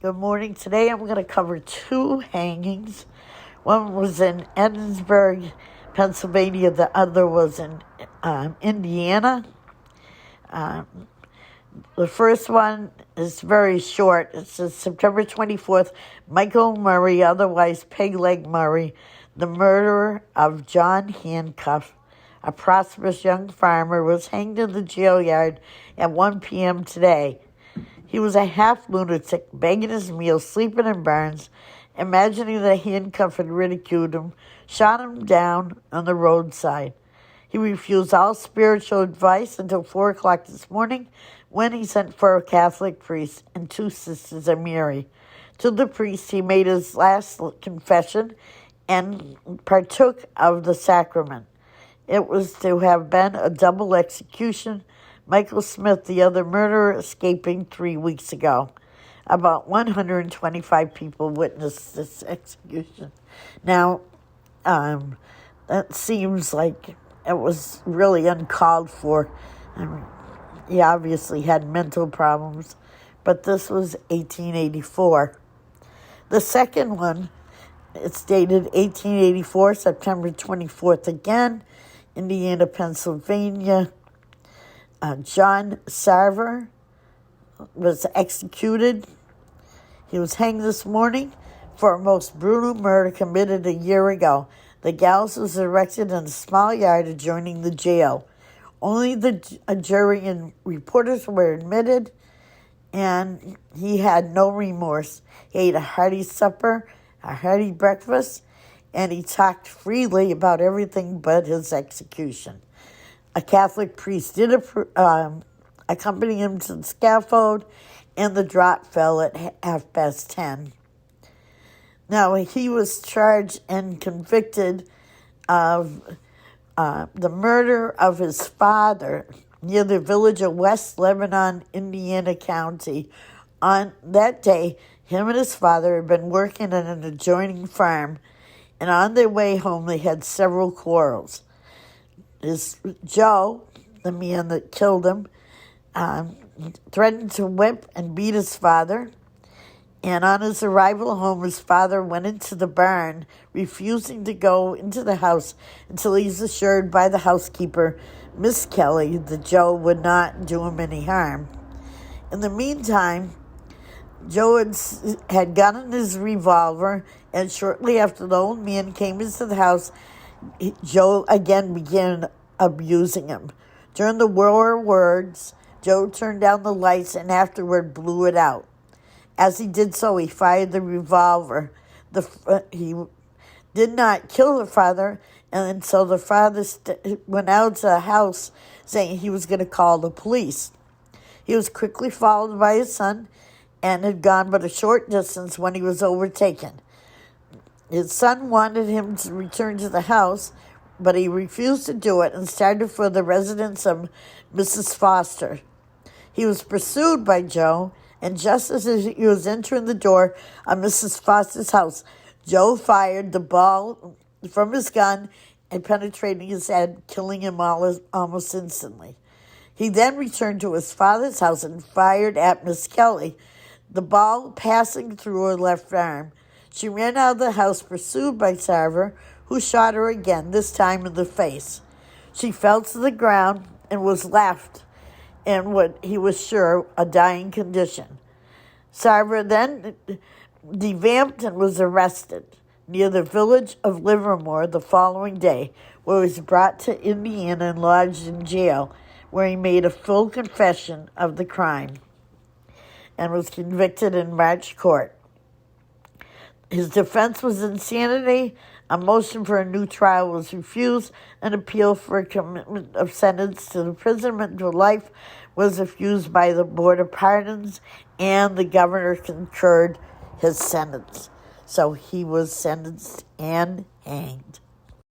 Good morning. Today I'm going to cover two hangings. One was in Edinburgh, Pennsylvania. The other was in Indiana. The first one is very short. It says September 24th, Michael Murray, otherwise Pegleg Murray, the murderer of John Hancock, a prosperous young farmer, was hanged in the jail yard at 1 p.m. today. He was a half-lunatic, begging his meals, sleeping in barns, imagining that Hancock had ridiculed him, shot him down on the roadside. He refused all spiritual advice until 4 o'clock this morning, when he sent for a Catholic priest and two sisters of Mary. To the priest, he made his last confession and partook of the sacrament. It was to have been a double execution, Michael Smith, the other murderer, escaping 3 weeks ago. About 125 people witnessed this execution. Now, that seems like it was really uncalled for. I mean, he obviously had mental problems, but this was 1884. The second one, it's dated 1884, September 24th again, Indiana, Pennsylvania. John Sarver was executed. He was hanged this morning for a most brutal murder committed a year ago. The gallows was erected in a small yard adjoining the jail. Only a jury and reporters were admitted, and he had no remorse. He ate a hearty supper, a hearty breakfast, and he talked freely about everything but his execution. A Catholic priest did accompany him to the scaffold, and the drop fell at 10:30. Now, he was charged and convicted of the murder of his father near the village of West Lebanon, Indiana County. On that day, him and his father had been working at an adjoining farm, and on their way home, they had several quarrels. Joe, the man that killed him, threatened to whip and beat his father. And on his arrival home, his father went into the barn, refusing to go into the house until he's assured by the housekeeper, Miss Kelly, that Joe would not do him any harm. In the meantime, Joe had gotten his revolver, and shortly after the old man came into the house, Joe again began abusing him. During the war words, Joe turned down the lights and afterward blew it out. As he did so, he fired the revolver. He did not kill the father, and so the father went out to the house saying he was going to call the police. He was quickly followed by his son and had gone but a short distance when he was overtaken. His son wanted him to return to the house, but he refused to do it and started for the residence of Mrs. Foster. He was pursued by Joe, and just as he was entering the door of Mrs. Foster's house, Joe fired the ball from his gun and penetrating his head, killing him almost instantly. He then returned to his father's house and fired at Miss Kelly, the ball passing through her left arm. She ran out of the house, pursued by Sarver, who shot her again, this time in the face. She fell to the ground and was left in what he was sure a dying condition. Sarver then devamped and was arrested near the village of Livermore the following day, where he was brought to Indiana and lodged in jail, where he made a full confession of the crime and was convicted in March court. His defense was insanity. A motion for a new trial was refused. An appeal for a commitment of sentence to imprisonment to life was refused by the Board of Pardons, and the governor concurred his sentence. So he was sentenced and hanged.